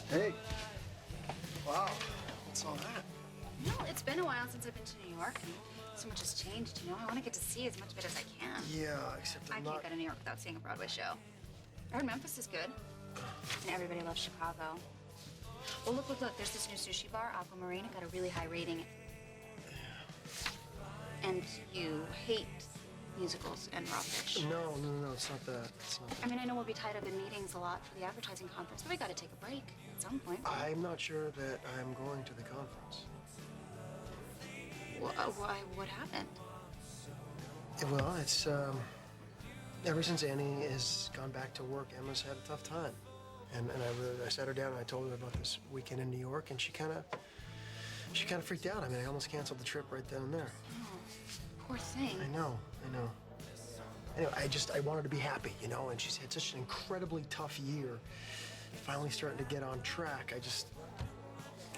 Hey. Wow. What's all that? No, it's been a while since I've been to New York, and so much has changed, you know? I want to get to see as much of it as I can. Yeah, except I I'm can't not... go to New York without seeing a Broadway show. I heard Memphis is good. And everybody loves Chicago. Well, look. There's this new sushi bar, Aquamarine. It got a really high rating. And you hate musicals and raw fish. No, it's not that. It's not that. I mean, I know we'll be tied up in meetings a lot for the advertising conference, but we got to take a break at some point. I'm not sure that I'm going to the conference. Why? What happened? Well, it's, ever since Annie has gone back to work, Emma's had a tough time. And I sat her down and I told her about this weekend in New York, and she kind of freaked out. I mean, I almost canceled the trip right then and there. Oh, poor thing. I know. Anyway, I want her to be happy, you know, and she's had such an incredibly tough year. Finally starting to get on track.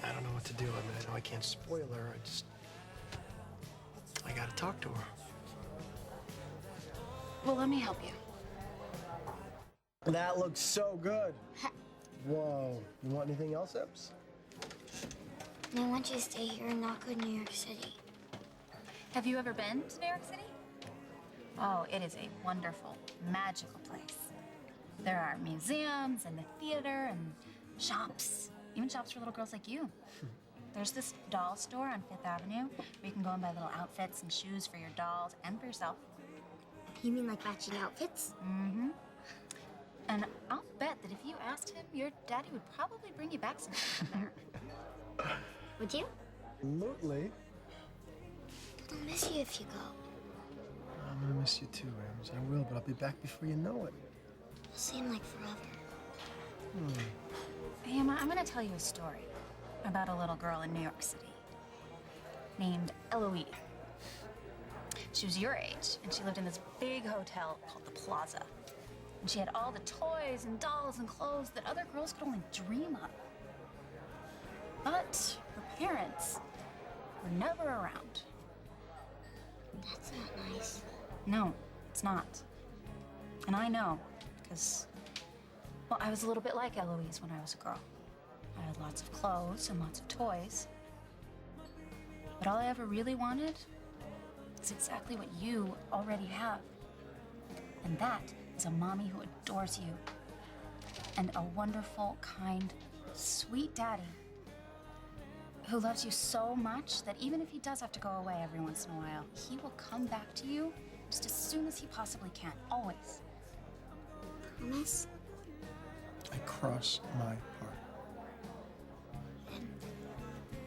I don't know what to do. I mean, I know I can't spoil her. I gotta talk to her. Well, let me help you. That looks so good. Whoa. You want anything else, Eps? I want you to stay here and not go to New York City. Have you ever been to New York City? Oh, it is a wonderful, magical place. There are museums and the theater and shops, even shops for little girls like you. There's this doll store on Fifth Avenue where you can go and buy little outfits and shoes for your dolls and for yourself. You mean like matching outfits? Mm-hmm. And I'll bet that if you asked him, your daddy would probably bring you back something from there. Would you? Absolutely. I'll miss you if you go. I'm gonna miss you too, Ems. I will, but I'll be back before you know it. It'll seem like forever. Hey, Emma, I'm gonna tell you a story about a little girl in New York City named Eloise. She was your age, and she lived in this big hotel called the Plaza. And she had all the toys and dolls and clothes that other girls could only dream of. But her parents were never around. That's not nice. No, it's not. And I know, because, well, I was a little bit like Eloise when I was a girl. I had lots of clothes and lots of toys. But all I ever really wanted is exactly what you already have. And that is a mommy who adores you. And a wonderful, kind, sweet daddy who loves you so much that even if he does have to go away every once in a while, he will come back to you just as soon as he possibly can, always. Promise? I cross my heart. And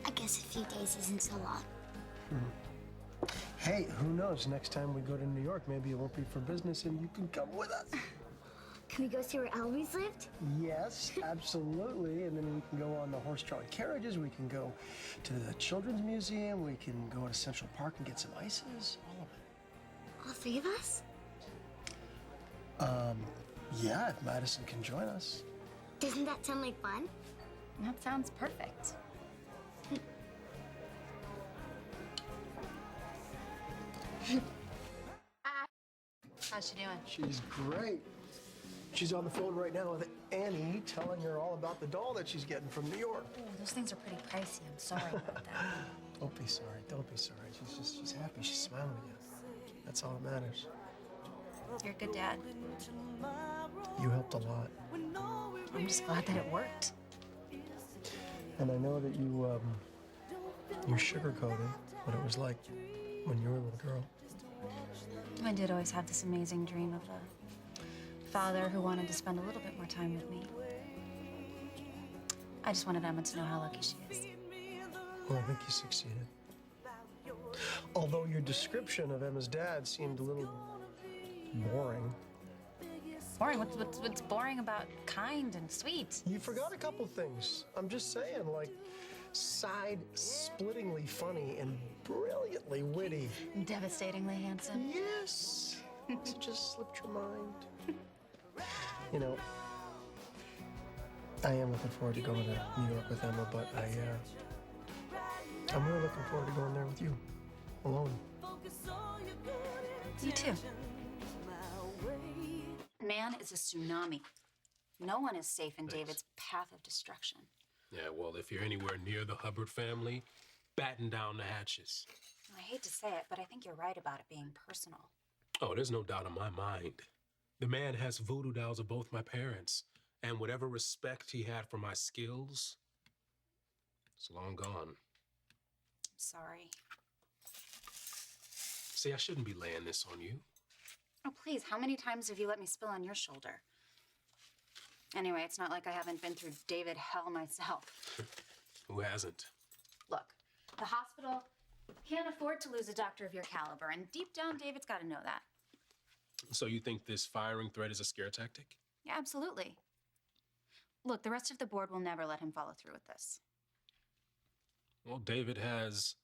I guess a few days isn't so long. Hey, who knows? Next time we go to New York, maybe it won't be for business and you can come with us. Can we go see where Eloise lived? Yes, absolutely. And then we can go on the horse-drawn carriages. We can go to the Children's Museum. We can go to Central Park and get some ices. All of it. All three of us? Yeah, if Madison can join us. Doesn't that sound like fun? That sounds perfect. How's she doing? She's great. She's on the phone right now with Annie, telling her all about the doll that she's getting from New York. Oh, those things are pretty pricey. I'm sorry about that. Don't be sorry. Don't be sorry. She's happy. She's smiling again. That's all that matters. You're a good dad. You helped a lot. I'm just glad that it worked. And I know that you sugarcoated what it was like when you were a little girl. I did always have this amazing dream of a father who wanted to spend a little bit more time with me. I just wanted Emma to know how lucky she is. Well, I think you succeeded. Although your description of Emma's dad seemed a little boring. Boring? What's boring about kind and sweet? You forgot a couple things. I'm just saying, like side-splittingly funny and brilliantly witty. Devastatingly handsome. Yes. It just slipped your mind. You know, I am looking forward to going to New York with Emma, but I'm really looking forward to going there with you, alone. You too. Man is a tsunami. No one is safe in Thanks. David's path of destruction. Yeah, well, if you're anywhere near the Hubbard family, batten down the hatches. I hate to say it, but I think you're right about it being personal. Oh, there's no doubt in my mind. The man has voodoo dolls of both my parents, and whatever respect he had for my skills, it's long gone. I'm sorry. See, I shouldn't be laying this on you. Oh, please, how many times have you let me spill on your shoulder? Anyway, it's not like I haven't been through David hell myself. Who hasn't? Look, the hospital can't afford to lose a doctor of your caliber, and deep down, David's got to know that. So you think this firing threat is a scare tactic? Yeah, absolutely. Look, the rest of the board will never let him follow through with this. Well, David has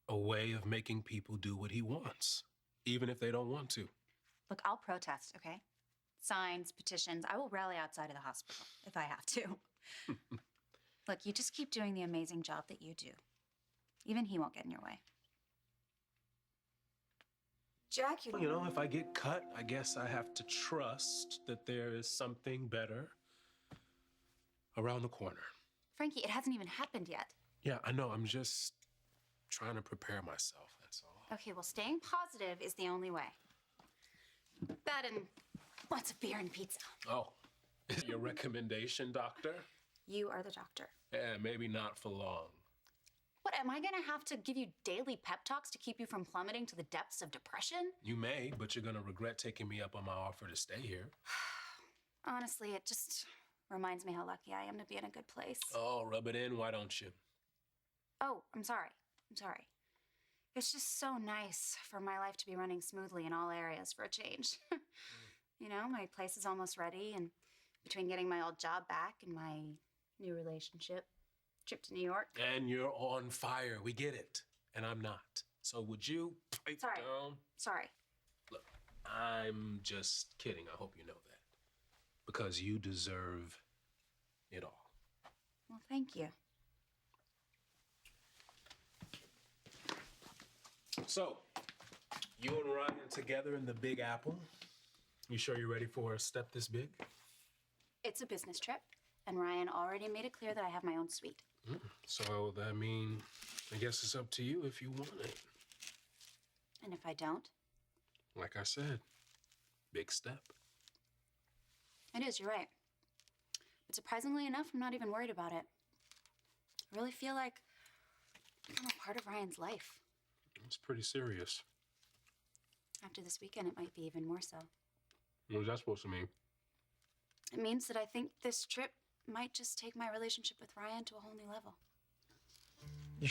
a way of making people do what he wants, even if they don't want to. Look, I'll protest, okay? Signs, petitions, I will rally outside of the hospital if I have to. Look, you just keep doing the amazing job that you do. Even he won't get in your way. Jack, You know, if I get cut, I guess I have to trust that there is something better around the corner. Frankie, it hasn't even happened yet. Yeah, I know. I'm just trying to prepare myself, that's all. Okay, well, staying positive is the only way. That and lots of beer and pizza. Oh, is your recommendation, doctor? You are the doctor. Yeah, maybe not for long. What, am I gonna have to give you daily pep talks to keep you from plummeting to the depths of depression? You may, but you're gonna regret taking me up on my offer to stay here. Honestly, it just reminds me how lucky I am to be in a good place. Oh, rub it in, why don't you? Oh, I'm sorry. It's just so nice for my life to be running smoothly in all areas for a change. You know, my place is almost ready, and between getting my old job back and my new relationship, trip to New York. And you're on fire, we get it. And I'm not. So would you pipe Sorry. down? Sorry. Look, I'm just kidding. I hope you know that. Because you deserve it all. Well, thank you. So, you and Ryan together in the Big Apple. You sure you're ready for a step this big? It's a business trip, and Ryan already made it clear that I have my own suite. So that means, I guess it's up to you if you want it. And if I don't? Like I said, big step. It is, you're right. But surprisingly enough, I'm not even worried about it. I really feel like I'm a part of Ryan's life. It's pretty serious. After this weekend, it might be even more so. What is that supposed to mean? It means that I think this trip might just take my relationship with Ryan to a whole new level.